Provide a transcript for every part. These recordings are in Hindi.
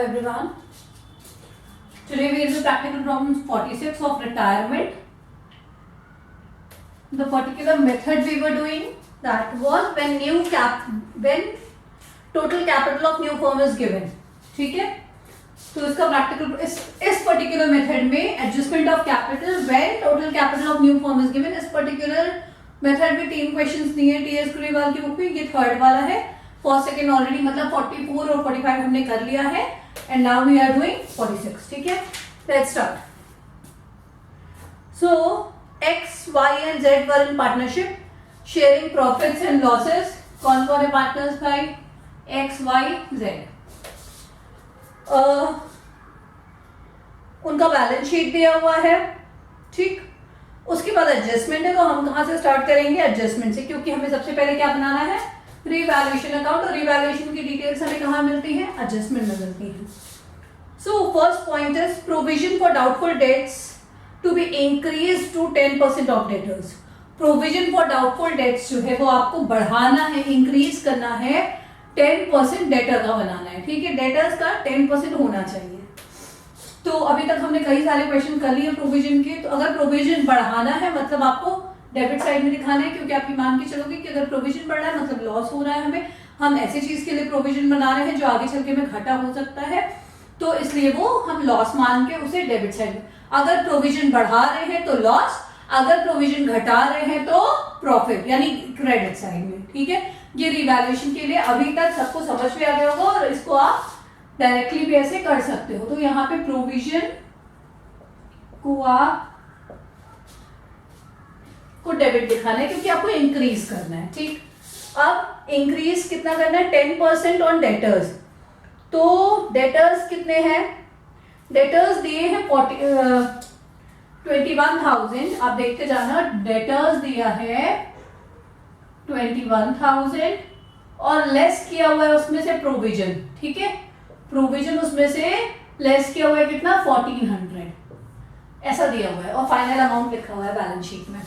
everyone. Today we will do practical problem 46 of retirement. The particular method we were doing, that was when total capital of new firm is given. ठीक है, तो इसका प्रैक्टिकल इस पर्टिकुलर मेथड में adjustment of capital when total capital of new firm is given. इस पर्टिकुलर मेथड में 3 क्वेश्चंस दिए हैं टीएस ग्रेवाल की बुक में. ये थर्ड वाला है. फर्स्ट सेकंड ऑलरेडी मतलब 44 और 45 हमने कर लिया है and now we are doing 46. ठीक है, let's start. So X Y and Z were in partnership sharing profits and losses. कौन कौन है पार्टनर्स भाई? X Y Z. उनका बैलेंस शीट दिया हुआ है. ठीक, उसके बाद एडजस्टमेंट है. तो हम कहां से स्टार्ट करेंगे? एडजस्टमेंट से, क्योंकि हमें सबसे पहले क्या बनाना है? Revaluation account. और रीवैल्यूएशन की डिटेल्स हमें कहां मिलती है? एडजस्टमेंट में मिलती है. So first point is provision for doubtful debts to be increase to 10% of debtors. Provision for doubtful debts जो है वो आपको बढ़ाना है, इंक्रीज करना है. 10% डेटर का बनाना है. ठीक है, डेटर्स का 10% होना चाहिए. तो अभी तक हमने कई सारे क्वेश्चन कर लिए प्रोविजन के. तो अगर प्रोविजन बढ़ाना है मतलब आपको डेबिट साइड में दिखाना है, क्योंकि आप ये मान के चलोगे कि अगर प्रोविजन बढ़ रहा है मतलब लॉस हो रहा है हमें. हम ऐसी चीज के लिए प्रोविजन बना रहे हैं जो आगे चल के में घाटा हो सकता है, तो इसलिए वो हम लॉस मान के उसे डेबिट साइड में. अगर प्रोविजन बढ़ा रहे हैं तो लॉस, अगर प्रोविजन घटा रहे हैं तो प्रॉफिट यानी क्रेडिट साइड में. ठीक है, ये रिवैल्यूएशन के लिए अभी तक सबको समझ में आ गया होगा और इसको आप डायरेक्टली भी ऐसे कर सकते हो. तो यहाँ पे प्रोविजन को आप को डेबिट दिखाना है क्योंकि आपको इंक्रीज करना है. ठीक, अब इंक्रीज कितना करना है? 10% ऑन डेटर्स. तो डेटर्स कितने हैं? डेटर्स दिए हैं 21,000. आप देखते जाना. डेटर्स दिया है 21,000 और लेस किया हुआ है उसमें से प्रोविजन. ठीक है, प्रोविजन उसमें से लेस किया हुआ है कितना? 1400 ऐसा दिया हुआ है और फाइनल अमाउंट लिखा हुआ है बैलेंस शीट में.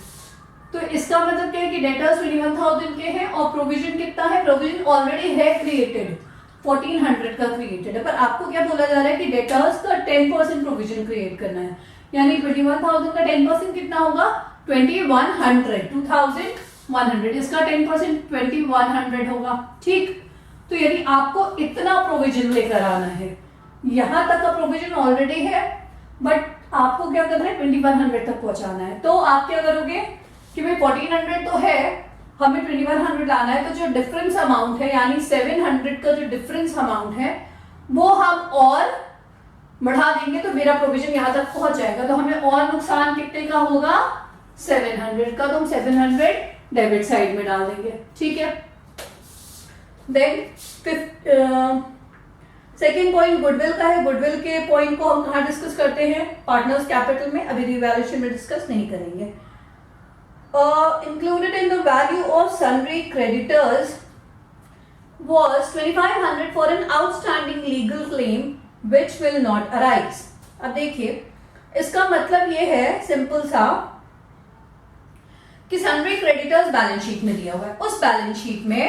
तो इसका मतलब क्या है कि डेटर्स 21,000 के हैं और प्रोविजन कितना है? प्रोविजन ऑलरेडी है क्रिएटेड, 1400 का क्रिएटेड है. पर आपको क्या बोला जा रहा है कि डेटर्स का 10% प्रोविजन क्रिएट करना है. यानी 21,000 का 10% कितना होगा? 2100. इसका 10% 2100 होगा. ठीक, तो यानी आपको इतना प्रोविजन लेकर आना है. यहां तक का प्रोविजन ऑलरेडी है बट आपको क्या करना है? 2100 तक पहुंचाना है. तो आप क्या करोगे कि भाई 1400 तो है, हमें 2100 लाना है. तो जो डिफरेंस अमाउंट है यानी 700 का जो डिफरेंस अमाउंट है वो हम और बढ़ा देंगे तो मेरा प्रोविजन यहां तक पहुंच जाएगा. तो हमें और नुकसान कितने का होगा? 700 का. तो हम 700 डेबिट साइड में डाल देंगे. ठीक है, देन सेकेंड पॉइंट गुडविल का है. गुडविल के पॉइंट को हम कहां डिस्कस करते हैं? पार्टनर्स कैपिटल में. अभी रिवैल्यूएशन में डिस्कस नहीं करेंगे. Included in the value of sundry creditors was 2,500 for an outstanding legal claim which will not arise. अब देखिए, इसका मतलब ये है सिंपल सा कि sundry creditors बैलेंस शीट में दिया हुआ है. उस बैलेंस शीट में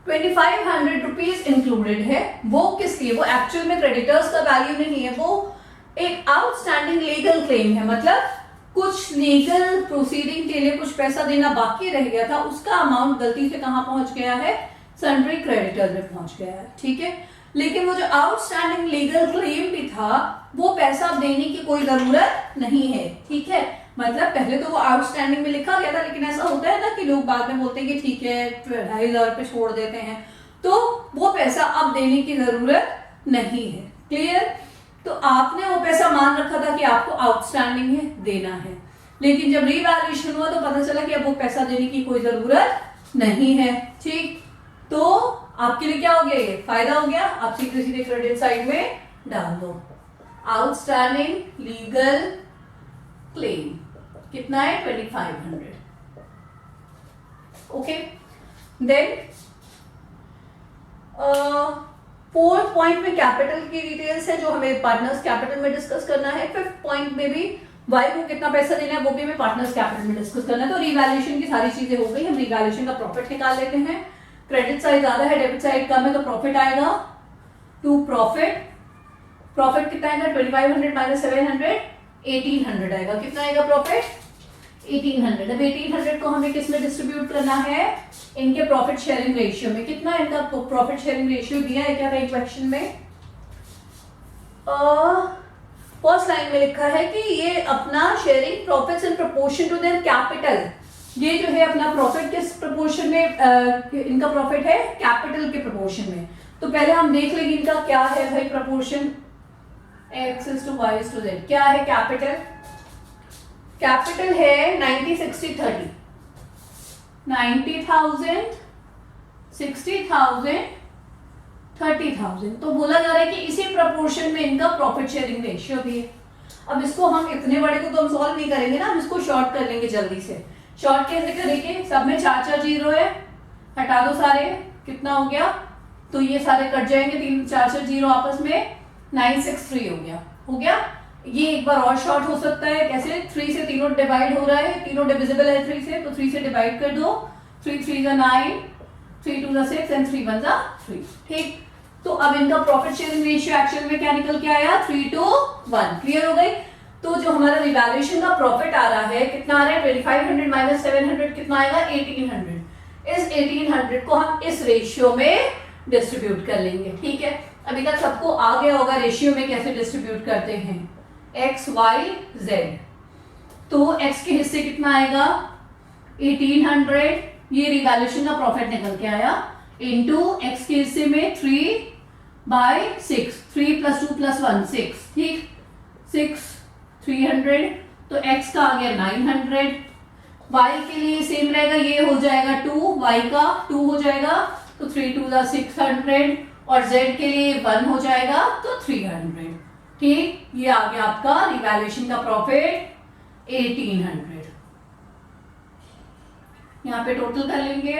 2,500 रुपीज इंक्लूडेड है. वो किस लिए? वो एक्चुअल में क्रेडिटर्स का वैल्यू नहीं है, वो एक आउटस्टैंडिंग लीगल क्लेम है. मतलब कुछ लीगल प्रोसीडिंग के लिए कुछ पैसा देना बाकी रह गया था, उसका अमाउंट गलती से कहां पहुंच गया है? सन्ड्री क्रेडिटर में पहुंच गया है. ठीक है, लेकिन वो जो आउटस्टैंडिंग लीगल क्लेम भी था वो पैसा देने की कोई जरूरत नहीं है. ठीक है, मतलब पहले तो वो आउटस्टैंडिंग में लिखा गया था, लेकिन ऐसा होता है ना कि लोग बाद में बोलते हैं कि ठीक है 2,500 पे छोड़ देते हैं, तो वो पैसा अब देने की जरूरत नहीं है. क्लियर? तो आपने वो पैसा मान रखा था कि आपको आउटस्टैंडिंग है, देना है, लेकिन जब रिवैल्यूएशन हुआ तो पता चला कि अब वो पैसा देने की कोई जरूरत नहीं है. ठीक, तो आपके लिए क्या हो गया? ये फायदा हो गया. आप सीधे सीधे क्रेडिट साइड में डाल दो. आउटस्टैंडिंग लीगल क्लेम कितना है? 2,500. ओके, देन फोर्थ पॉइंट में कैपिटल की डिटेल्स है जो हमें पार्टनर्स कैपिटल में डिस्कस करना है. फिफ्थ पॉइंट में भी वाई को कितना पैसा देना है वो भी हमें पार्टनर्स कैपिटल में डिस्कस करना है. तो रिवैल्यूएशन की सारी चीजें हो गई. हम रिवैल्यूएशन का प्रॉफिट निकाल लेते हैं. क्रेडिट साइड ज्यादा है, डेबिट साइड कम है, तो प्रॉफिट आएगा. टू प्रॉफिट प्रॉफिट कितना आएगा 2500 माइनस 700 1800 आएगा। कितना आएगा प्रॉफिट 1800। अब 1800 को हमें किस में डिस्ट्रीब्यूट करना है, इनके प्रॉफिट शेयरिंग रेशियो में। कितना इनका प्रॉफिट शेयरिंग रेशियो दिया है क्या कहीं क्वेश्चन में? फर्स्ट लाइन में लिखा है कि ये अपना sharing profits in proportion to their capital. ये जो है अपना प्रॉफिट किस प्रोपोर्शन में, इनका प्रॉफिट है कैपिटल के प्रोपोर्शन में। तो पहले हम देख लेंगे इनका क्या है भाई proportion, x is to y is to z। क्या है कैपिटल? कैपिटल है 90 60 30, 90,000 60,000 30,000। तो बोला जा रहा है कि इसी प्रोपोर्शन में इनका प्रॉफिट शेयरिंग रेशियो भी है। अब इसको हम इतने बड़े को तो हम सॉल्व नहीं करेंगे ना, हम इसको शॉर्ट कर लेंगे जल्दी से। शॉर्ट कैसे करेंगे, सब में 4 जीरो है, हटा दो सारे, कितना हो गया, तो ये सारे कट जाएंगे, 4 जीरो आपस में 963 हो गया, हो गया। ये एक बार और शॉर्ट हो सकता है, कैसे, 3 से तीनों डिवाइड हो रहा है, तीनों डिविजिबल है 3 से, तो 3 से डिवाइड कर दो, 3 3 जा 9, 3 2 जा 6 एंड 3 1 जा 3। ठीक, तो अब इनका प्रॉफिट शेयरिंग रेशियो एक्चुअल में क्या निकल के आया 3 to 1। क्लियर हो गई? तो जो हमारा रिवैल्यूएशन का प्रॉफिट आ रहा है कितना आ रहा है 2500 माइनस 700 कितना आएगा 1800। इस 1800 को हम इस रेशियो में डिस्ट्रीब्यूट कर लेंगे। ठीक है, अभी तक सबको आ गया होगा रेशियो में कैसे डिस्ट्रीब्यूट करते हैं, x y z। तो x के हिस्से कितना आएगा 1800, ये रिवैल्यूएशन का प्रॉफिट निकल के आया, इनटू x के हिस्से में 3/6, 3 + 2 + 1 6। ठीक, 6 300, तो x का आ गया 900। y के लिए सेम रहेगा, ये हो जाएगा 2, y का 2 हो जाएगा, तो 3 2 जा 600, और z के लिए 1 हो जाएगा तो 300। ठीक, ये आ गया आपका रिवैल्यूएशन का प्रॉफिट 1800। यहां पे टोटल कर लेंगे,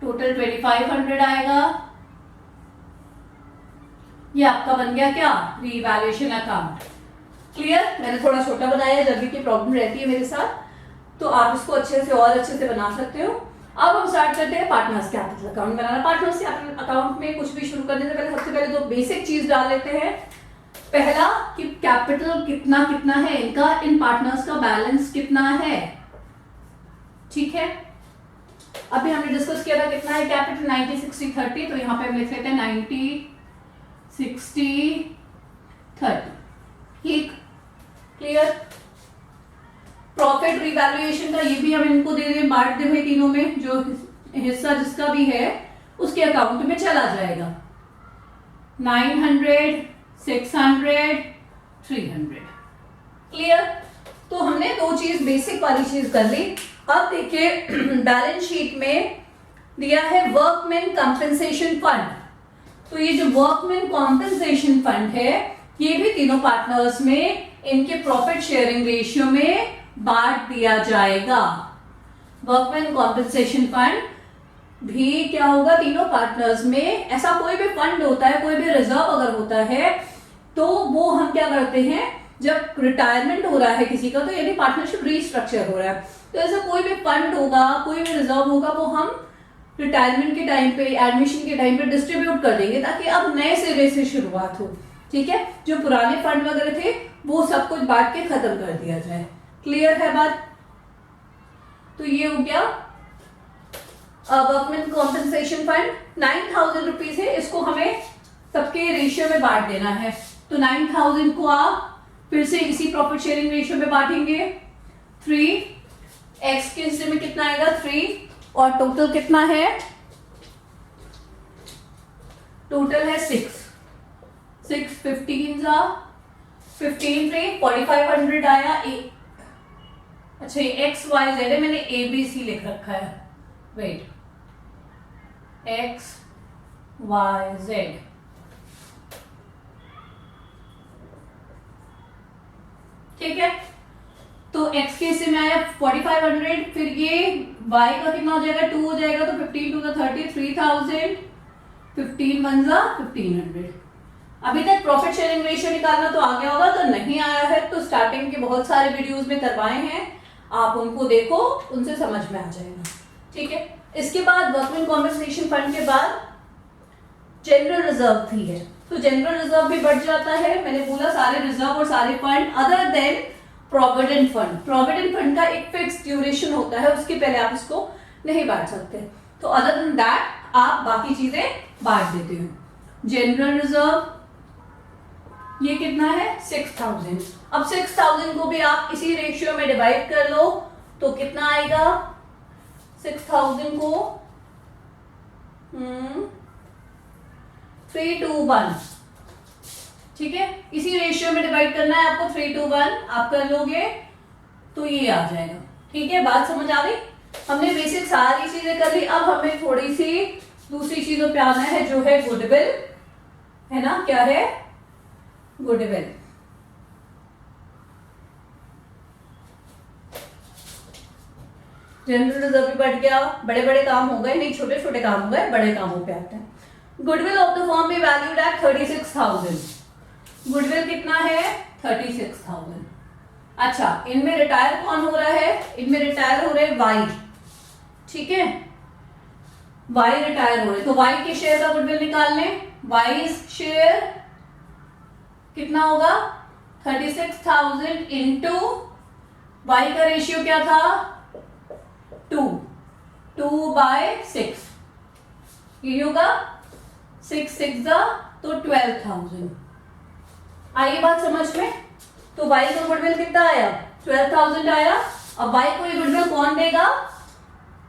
टोटल 2500 आएगा। ये आपका बन गया क्या रिवैल्यूएशन अकाउंट। क्लियर? मैंने थोड़ा छोटा बनाया है, जब भी की प्रॉब्लम रहती है मेरे साथ, तो आप इसको अच्छे से और अच्छे से बना सकते हो। अब हम स्टार्ट करते हैं पार्टनर्स कैपिटल अकाउंट बनाना। पार्टनर्स कैपिटल अकाउंट में कुछ भी शुरू करने से पहले सबसे पहले दो बेसिक चीज डाल लेते हैं। पहला कि कैपिटल कितना कितना है इनका, इन पार्टनर्स का बैलेंस कितना है। ठीक है, अभी हमने डिस्कस किया था कितना है कैपिटल 90 60 30, तो यहाँ पे हम लिख लेते हैं 90 60 30। ठीक, क्लियर? प्रॉफिट रिवैल्यूएशन का ये भी हम इनको दे दें, बांट दे भाई तीनों में, जो हिस्सा जिसका भी है उसके अकाउंट में चला जाएगा। 900 600 300। क्लियर? तो हमने दो चीज बेसिक वाली चीज कर ली। अब देखिए बैलेंस शीट में दिया है वर्कमैन कंपनसेशन फंड। तो ये जो वर्कमैन कॉम्पनसेशन फंड है ये भी तीनों पार्टनर्स में इनके प्रॉफिट शेयरिंग रेशियो में बांट दिया जाएगा। वर्कमैन कॉम्पनसेशन फंड भी क्या होगा तीनों पार्टनर्स में। ऐसा कोई भी फंड होता है, कोई भी रिजर्व अगर होता है, तो वो हम क्या करते हैं, जब रिटायरमेंट हो रहा है किसी का, तो यानी पार्टनरशिप रीस्ट्रक्चर हो रहा है, तो ऐसा कोई भी फंड होगा, कोई भी रिजर्व होगा, वो हम रिटायरमेंट के टाइम पे, एडमिशन के टाइम पे डिस्ट्रीब्यूट कर देंगे, ताकि अब नए सिरे से शुरुआत हो। ठीक है, जो पुराने फंड वगैरह थे वो सब कुछ बांट के खत्म कर दिया जाए। क्लियर है बात? तो ये हो गया वर्कमैन कॉम्पनसेशन फंड। 9,000 रुपीज है, इसको हमें सबके रेशियो में बांट देना है। तो 9,000 को आप फिर से इसी प्रॉफिट शेयरिंग रेशियो में बांटेंगे। 3 x के हिस्से में कितना आएगा 3, और टोटल कितना है, टोटल है 6 15 15 3 4500 आया। अच्छा ये x y z है, मैंने a b c लिख रखा है, वेट, x y z। ठीक है, तो x के हिस्से में आया 4500, फिर ये y का कितना हो जाएगा 2 हो जाएगा, तो 15 2 30 3000, 15 1 1500। अभी तक प्रॉफिट शेयरिंग रेशियो निकालना तो आ गया होगा, तो नहीं आया है तो स्टार्टिंग के बहुत सारे वीडियोस में करवाए हैं, आप उनको देखो, उनसे समझ में आ जाएगा। ठीक है, इसके बाद वर्कमैन कॉम्पनसेशन फंड के बाद जनरल रिजर्व थी है। तो जनरल रिजर्व भी बढ़ जाता है। मैंने बोला सारे रिजर्व और सारे fund other than provident fund, provident fund का एक फिक्स ड्यूरेशन होता है, उसके पहले आप इसको नहीं बांट सकते। तो अदर देन दैट आप बाकी चीजें बांट देते हो। जनरल रिजर्व ये कितना है 6000। अब 6000 को भी आप इसी रेशियो में डिवाइड कर लो तो कितना आएगा 6000 को 3 to 1, ठीक है, इसी रेशियो में डिवाइड करना है आपको। 3 to 1 आप कर लोगे तो ये आ जाएगा। ठीक है, बात समझ आ गई। हमने बेसिक सारी चीजें कर ली। अब हमें थोड़ी सी दूसरी चीजों पे आना है जो है गुडविल, है ना। क्या है गुडविल। जनरल रिजर्व भी बढ़ गया, बड़े बड़े काम हो गए, नहीं छोटे छोटे काम हो गए, बड़े कामों पे आते हैं। Goodwill of the firm be valued at 36,000। Goodwill कितना है 36,000। अच्छा, इनमें रिटायर कौन हो रहा है, इनमें रिटायर हो रहे वाई, ठीक है, वाई रिटायर हो रहे, तो वाई के शेयर का गुडविल निकाल लें। वाई शेयर कितना होगा 36,000 इंटू वाई का रेशियो क्या था 2/6, ये होगा 6 6 तो 12,000। आइए बात समझ में। तो वाई का गुडविल कितना आया 12,000 आया। अब वाई को ये गुडविल कौन देगा,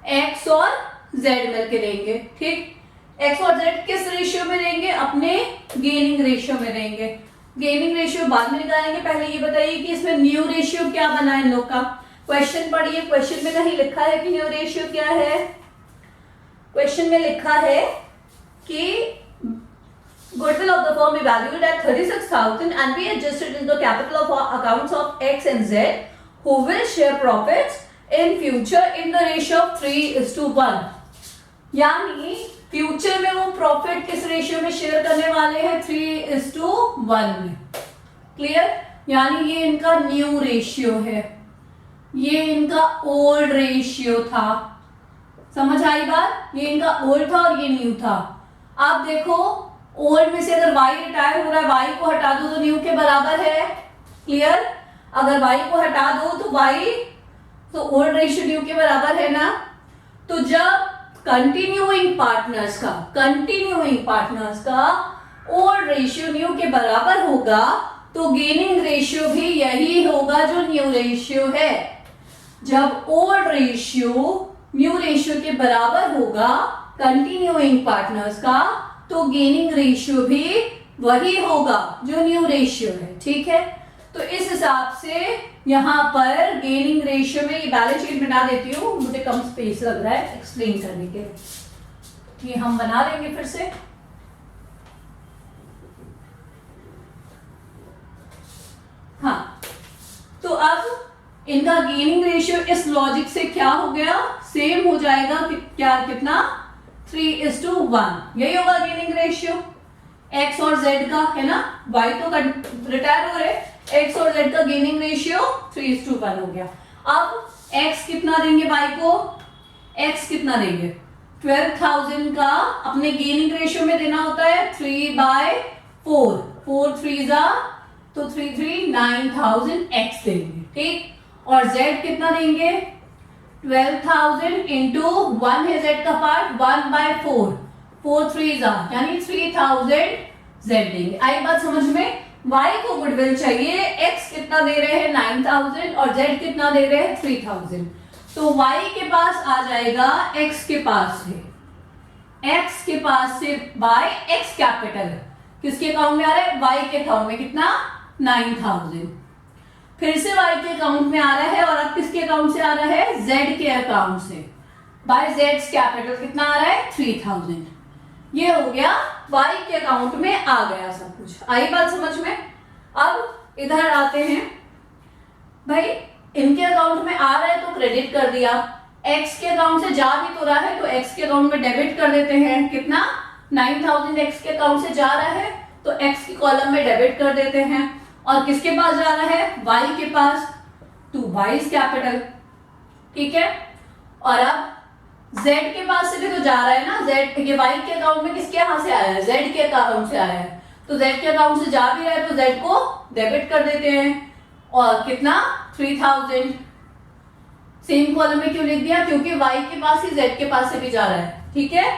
एक्स और जेड मिलके देंगे। ठीक, एक्स और जेड किस रेशियो में देंगे, अपने गेनिंग रेशियो में देंगे। गेनिंग रेशियो बाद में निकालेंगे, पहले ये बताइए कि इसमें न्यू रेशियो क्या बना है इन लोग का। क्वेश्चन पढ़िए, क्वेश्चन में कहीं लिखा है कि न्यू रेशियो क्या है। क्वेश्चन में लिखा है कि goodwill of the firm be valued at 36,000 and be adjusted in the capital of accounts of X and Z who will share profits in future in the ratio of 3:1। यानी फ्यूचर में वो प्रॉफिट किस रेशियो में शेयर करने वाले हैं 3:1 में। क्लियर, यानी ये इनका न्यू रेशियो है, ये इनका ओल्ड रेशियो था। समझ आई बात, ये इनका ओल्ड था और ये न्यू था। आप देखो ओल्ड में से अगर y रिटायर हो रहा है, y को हटा दो तो न्यू के बराबर है। क्लियर, अगर y को हटा दो तो y तो ओल्ड रेशियो न्यू के बराबर है ना। तो जब कंटिन्यूइंग पार्टनर्स का ओल्ड रेशियो न्यू के बराबर होगा तो गेनिंग रेशियो भी यही होगा जो न्यू रेशियो है। जब ओल्ड रेशियो न्यू रेशियो के बराबर होगा कंटिन्यूइंग पार्टनर्स का तो गेनिंग रेशियो भी वही होगा जो न्यू रेशियो है। ठीक है, तो इस हिसाब से यहां पर गेनिंग रेशियो में ये बैलेंस शीट बना देती हूँ, मुझे कम स्पेस लग रहा है एक्सप्लेन करने के लिए, ये हम बना लेंगे फिर से। हाँ, तो अब इनका गेनिंग रेशियो इस लॉजिक से क्या हो गया, सेम हो जाएगा कि क्या कितना 3:1, यही होगा गेनिंग रेशियो एक्स और जेड का, है ना। वाई तो रिटायर हो रहे, एक्स और जेड का गेनिंग रेशियो 3:1 हो गया। अब एक्स कितना देंगे वाई को, एक्स कितना देंगे 12,000 का अपने गेनिंग रेशियो में देना होता है 3/4, 4 3 तो 3 9,000 एक्स देंगे। ठीक, और जेड कितना देंगे 12,000 इंटू 1 है जेड का पार्ट 1/4, 4 3 यानी 3,000 जेड देंगे। आई बात समझ में। y को गुडविल चाहिए, x कितना दे रहे हैं 9,000 और z कितना दे रहे हैं 3,000, तो y के पास आ जाएगा x के पास से, x के पास से बाय x कैपिटल किसके अकाउंट में आ रहा है y के अकाउंट में कितना 9,000, फिर से y के अकाउंट में आ रहा है और अब किसके अकाउंट से आ रहा है z के अकाउंट से बाय z कैपिटल कितना आ रहा है 3,000। ये हो गया y के अकाउंट में आ गया सब कुछ। आई बात समझ में। अब इधर आते हैं, भाई इनके अकाउंट में आ रहा है तो क्रेडिट कर दिया, x के अकाउंट से जा भी तो रहा है तो x के अकाउंट में डेबिट कर देते हैं। कितना 9,000 x के अकाउंट से जा रहा है तो x की कॉलम में डेबिट कर देते हैं, और किसके पास जा रहा है y के पास, टू वाइज कैपिटल। ठीक है, और अब z के पास से भी तो जा रहा है ना, z ये y के अकाउंट में किसके यहां से आया है z के अकाउंट से आया है, तो z के अकाउंट से जा भी रहा है तो z को डेबिट कर देते हैं। और कितना 3000। सेम कॉलम में क्यों लिख दिया? क्योंकि y के पास ही z के पास से भी जा रहा है। ठीक है,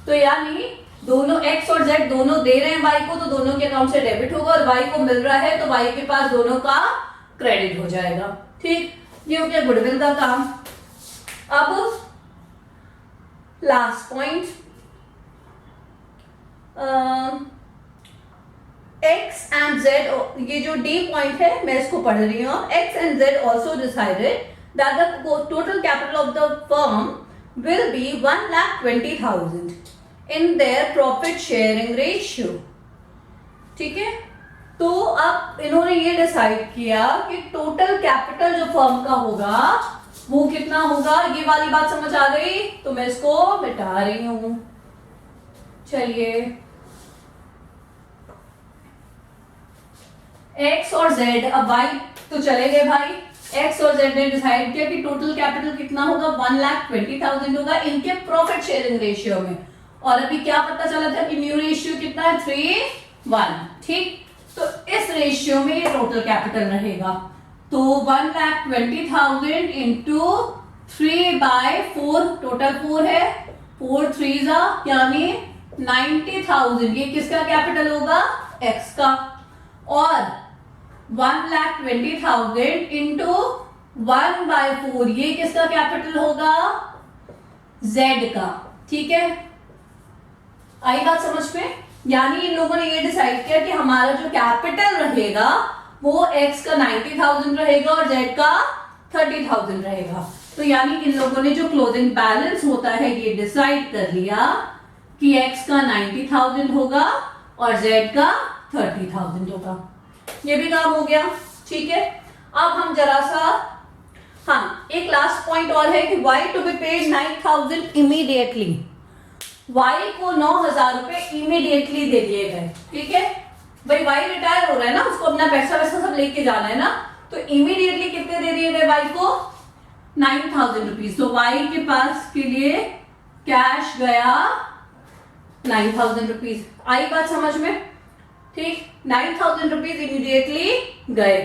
तो यानी दोनों x और z दोनों दे रहे हैं y को, तो दोनों के अकाउंट से डेबिट होगा, और y को मिल रहा है तो y के पास दोनों का क्रेडिट हो जाएगा। ठीक, ये हो गया गुडविल का काम। अब last point, x and z, ये जो d पॉइंट है मैं इसको पढ़ रही हूँ। x and z also decided that the total capital of the firm will be 1,20,000 in their profit sharing ratio। ठीक है, तो अब इन्होंने ये डिसाइड किया कि टोटल कैपिटल जो फर्म का होगा वो कितना होगा। ये वाली बात समझ आ गई? तो मैं इसको मिटा रही हूं। चलिए, x और z, अब y तो चले गए भाई। x और z ने डिसाइड किया कि टोटल कैपिटल कितना होगा, 1,20,000 होगा इनके प्रॉफिट शेयरिंग रेशियो में। और अभी क्या पता चला था कि न्यू रेशियो कितना है, 3:1। ठीक, तो इस रेशियो में ये टोटल कैपिटल रहेगा। तो 1,20,000 इंटू 3/4, टोटल 4 है, 4 3 यानी 90,000। ये किसका कैपिटल होगा, x का। और 1,20,000 इंटू 1/4, ये किसका कैपिटल होगा, z का। ठीक है, आई बात समझ में? यानी इन लोगों ने ये डिसाइड किया कि हमारा जो कैपिटल रहेगा वो x का 90,000 रहेगा और z का 30,000 रहेगा। तो यानी इन लोगों ने जो क्लोजिंग बैलेंस होता है ये डिसाइड कर लिया कि x का 90,000 होगा और z का 30,000 होगा। ये भी काम हो गया। ठीक है, अब हम जरा सा, हाँ, एक लास्ट पॉइंट और है कि y to be paid 9,000 immediately. y को 9,000 रुपए इमीडिएटली दे दिए गए। ठीक है भाई, y रिटायर हो रहा है ना, उसको अपना पैसा वैसा सब लेके जाना है ना, तो इमीडिएटली कितने दे दिए गए y को, 9,000 रुपीज। तो y के पास के लिए कैश गया 9,000 रुपीज। आई बात समझ में? ठीक, 9,000 रुपीज इमीडिएटली गए।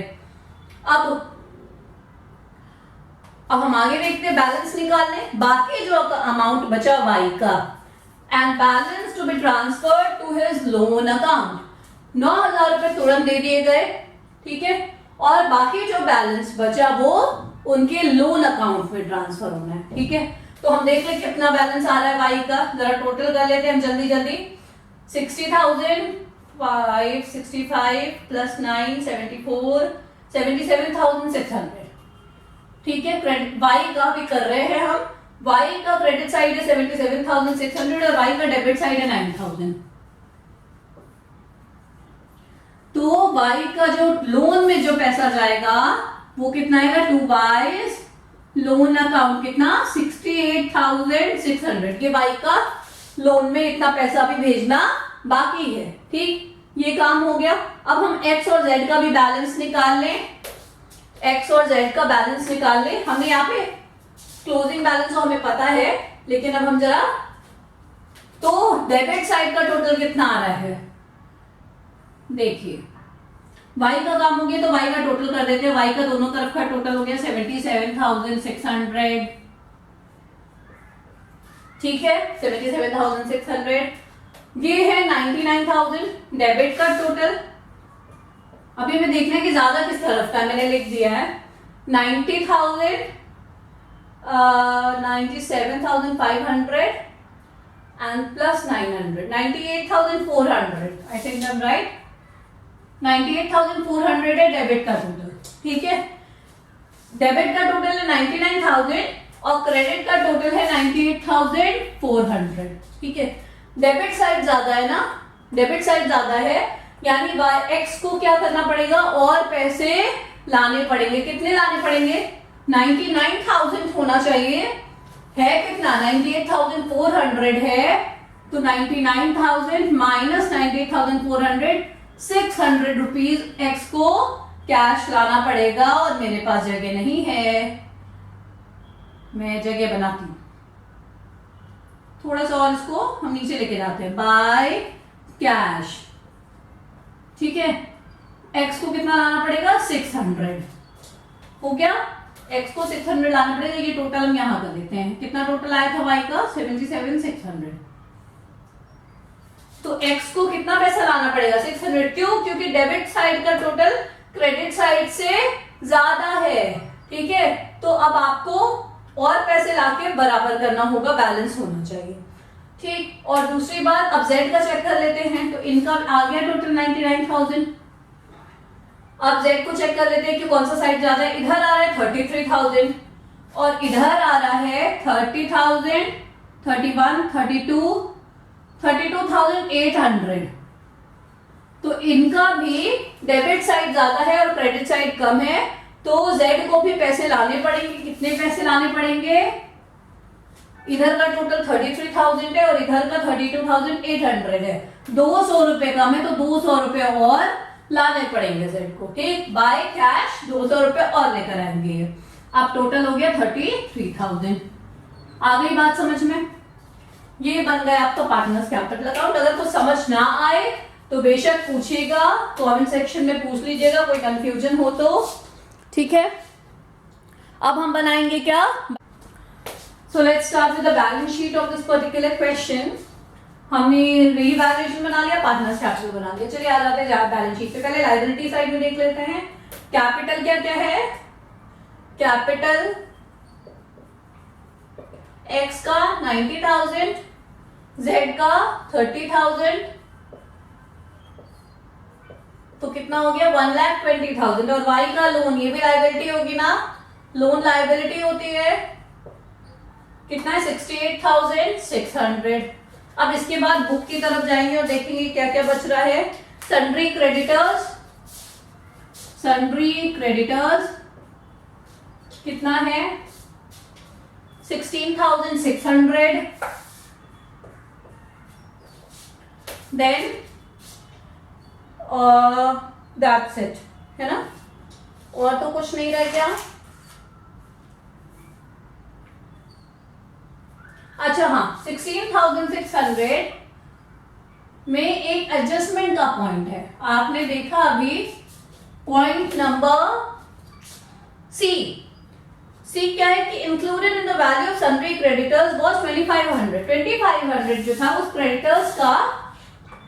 अब हम आगे देखते हैं, बैलेंस निकालने। बाकी जो अमाउंट बचा y का, and balance to be transfer to his loan account, 9,000 रुपए तुरंत दे दिए गए। ठीक है, और बाकी जो बैलेंस बचा वो उनके लोन अकाउंट में ट्रांसफर होना है। ठीक है, तो हम देख ले कितना बैलेंस आ रहा है y का, जरा टोटल कर लेते हैं हम जल्दी जल्दी। 60,565 प्लस 9 74 77,600। ठीक है, क्रेडिट y का भी कर रहे हैं हम। y का क्रेडिट साइड है 77,600 और y का डेबिट साइड है 9,000। तो y का जो लोन में जो पैसा जाएगा वो कितना आएगा, 2 बाइज लोन अकाउंट कितना, 68,600। ये y का लोन में इतना पैसा भी भेजना बाकी है। ठीक, ये काम हो गया। अब हम x और z का भी बैलेंस निकाल लें। x और z का बैलेंस निकाल लें। हमें यहाँ पे क्लोजिंग बैलेंस तो हमें पता है, लेकिन अब हम जरा, तो डेबिट साइड का टोटल कितना आ रहा है, देखिए y का काम हो गया तो y का टोटल कर देते हैं। y का दोनों तरफ का टोटल हो गया 77,600। ठीक है, 77,600। ये है 99,000 डेबिट का टोटल। अभी हमें देखना है कि ज्यादा किस तरफ का, मैंने लिख दिया है 90,000, 97,500 and plus 900, 98,400। I think I'm right। 98,400 है डेबिट का टोटल। ठीक है, डेबिट का टोटल है 99,000 और क्रेडिट का टोटल है 98,400। ठीक है, डेबिट साइड ज्यादा है ना, डेबिट साइड ज्यादा है, यानी x को क्या करना पड़ेगा, और पैसे लाने पड़ेंगे। कितने लाने पड़ेंगे, 99,000 होना चाहिए, है कितना, 98,400 है। तो 99,000 माइनस 98,400, 600 रुपीज एक्स को कैश लाना पड़ेगा, और मेरे पास जगह नहीं है, मैं जगह बनाती हूं। थोड़ा सा और इसको हम नीचे लेके जाते हैं, बाय कैश। ठीक है, x को कितना लाना पड़ेगा 600, हो गया, x को 600 लाना पड़ेगा, ये टोटल हम यहाँ कर लेते हैं, कितना टोटल आया था y का 77,600। तो x को कितना पैसा लाना पड़ेगा 600, क्यों, क्योंकि डेबिट साइड का टोटल क्रेडिट साइड से ज्यादा है, ठीक है, तो अब आपको और पैसे लाके बराबर करना होगा, बैलेंस होना चाहिए, ठीक। और दूसरी बात, अब z का चेक कर लेते हैं, तो इनका आ गया टोटल 99,000। अब z को चेक कर लेते हैं कि कौन सा साइड ज्यादा है, इधर आ रहा है 33,000 और इधर आ रहा है 30,000, 31, 32, 32,800। तो इनका भी डेबिट साइड ज्यादा है और क्रेडिट साइड कम है, तो z को भी पैसे लाने पड़ेंगे, कितने पैसे लाने पड़ेंगे, इधर का टोटल 33,000 है और इधर का 32,800 है, 200 रुपए कम है, तो 200 रुपए और लाने पड़ेंगे z को, ठीक, बाय कैश 200 रुपए और लेकर आएंगे। अब टोटल हो गया 33,000। आ गई बात समझ में, ये बन गया आपका पार्टनर्स कैपिटल अकाउंट। अगर कुछ समझ ना आए तो बेशक पूछिएगा, कमेंट सेक्शन में पूछ लीजिएगा, कोई कंफ्यूजन हो तो, ठीक है। अब हम बनाएंगे क्या, so let's start with the balance sheet of this particular question. हमने रीवैल्यूएशन बना लिया, पार्टनर्स कैपिटल बना लिया, चलिए आ जाते हैं बैलेंस शीट पे। पहले लायबिलिटी साइड में देख लेते हैं, कैपिटल क्या क्या है, कैपिटल x का 90,000, z का 30,000, तो कितना हो गया 1,20,000, और y का लोन, ये भी लायबिलिटी होगी ना, लोन लायबिलिटी होती है, कितना है 68,600। अब इसके बाद बुक की तरफ जाएंगे और देखेंगे क्या क्या बच रहा है। सन्ड्री क्रेडिटर्स, सन्ड्री क्रेडिटर्स कितना है 16,600। देन दैट्स इट, है ना, और तो कुछ नहीं रह गया। अच्छा हाँ, 16,600 में एक एडजस्टमेंट का पॉइंट है, आपने देखा अभी पॉइंट नंबर सी। सी क्या है कि included in the value of sundry creditors was 2,500 जो था उस क्रेडिटर्स का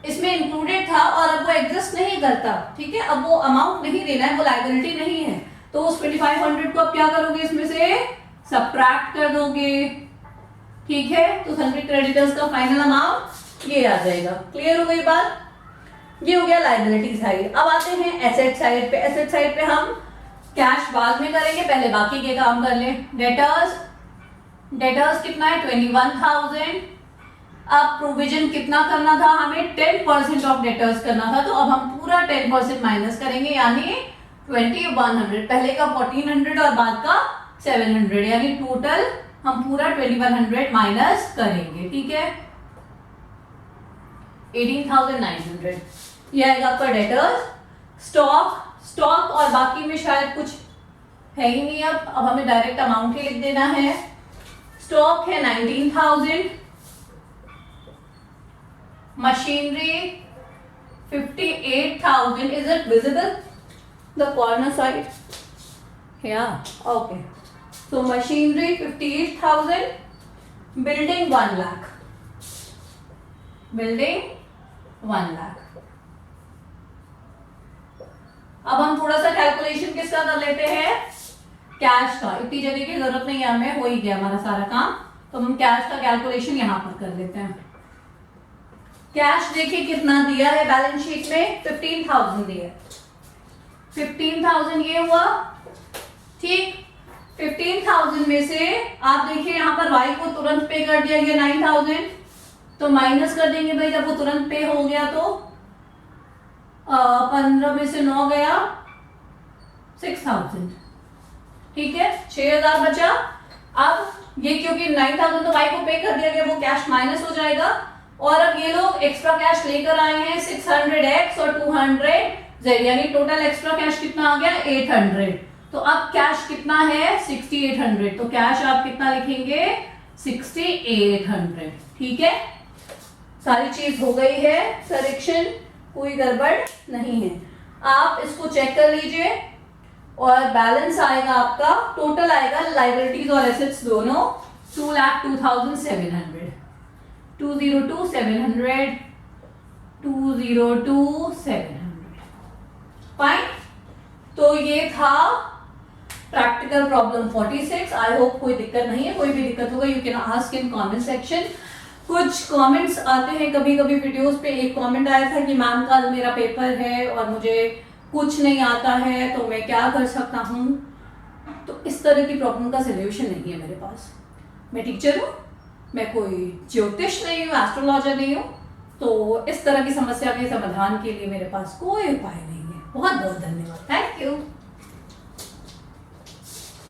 इसमें इंक्लूडेड था, और अब वो एग्जिस्ट नहीं करता, ठीक है, अब वो अमाउंट नहीं देना है, वो लायबिलिटी नहीं है, तो उस 2,500 को अब क्या करोगे, इसमें से सबट्रैक्ट कर दोगे, ठीक है। तो सन्ड्री क्रेडिटर्स का फाइनल अमाउंट ये आ जाएगा। क्लियर हो गई बात, ये हो गया लायबिलिटी साइड। अब आते हैं एसेट साइड पे। एसेट साइड पे हम कैश बाद में करेंगे, पहले बाकी के काम कर ले। डेटर्स, डेटर्स कितना है 21,000। अब प्रोविजन कितना करना था हमें, 10% ऑफ डेटर्स करना था, तो अब हम पूरा 10% माइनस करेंगे, यानी 2,100। पहले का 1,400 और बाद का 700, यानी टोटल हम पूरा 2,100 माइनस करेंगे, ठीक है, 18,900। ये आएगा आपका डेटर्स। स्टॉक, स्टॉक और बाकी में शायद कुछ है ही नहीं, अब हमें डायरेक्ट अमाउंट ही लिख देना है। स्टॉक है 19,000, machinery 58,000। Is it visible the corner side, या okay. So machinery 58,000, building 1 lakh, building 1 lakh। अब हम थोड़ा सा कैलकुलेशन किसका कर लेते हैं, कैश का। इतनी जगह की जरूरत नहीं है हमें, हो ही गया हमारा सारा काम, तो हम कैश का कैलकुलेशन यहां पर कर लेते हैं। कैश देखिए कितना दिया है बैलेंस शीट में, 15,000 दिया, 15,000 ये हुआ, ठीक। 15,000 में से आप देखिए यहाँ पर y को तुरंत पे कर दिया गया 9,000, तो माइनस कर देंगे भाई, जब वो तुरंत पे हो गया तो 15 में से 9 गया 6,000, ठीक है, 6,000 बचा। अब ये क्योंकि 9,000 तो y को पे कर दिया गया, वो कैश माइनस हो जाएगा, और अब ये लोग एक्स्ट्रा कैश लेकर आए हैं 600x और 200z, यानी टोटल एक्स्ट्रा कैश कितना आ गया 800। तो अब कैश कितना है 6,800, तो कैश आप कितना लिखेंगे 6,800, ठीक है। सारी चीज हो गई है, करेक्शन कोई गड़बड़ नहीं है। आप इसको चेक कर लीजिए और बैलेंस आएगा आपका, टोटल आएगा लाइबिलिटीज और एसेट्स दोनों 2,02,700, 202,700, 202,700। फाइन। तो ये था प्रैक्टिकल प्रॉब्लम 46। आई होप कोई दिक्कत नहीं है। कोई भी दिक्कत होगा you can ask in comment section. कुछ कमेंट्स आते हैं कभी कभी वीडियोस पे। एक कमेंट आया था कि मैम कल मेरा पेपर है और मुझे कुछ नहीं आता है तो मैं क्या कर सकता हूँ। तो इस तरह की प्रॉब्लम का सोल्यूशन नहीं है मेरे पास। मैं टीचर हूँ, मैं कोई ज्योतिष नहीं हूँ, एस्ट्रोलॉजर नहीं हूँ। तो इस तरह की समस्या के समाधान के लिए मेरे पास कोई उपाय नहीं है। बहुत बहुत धन्यवाद। Thank you.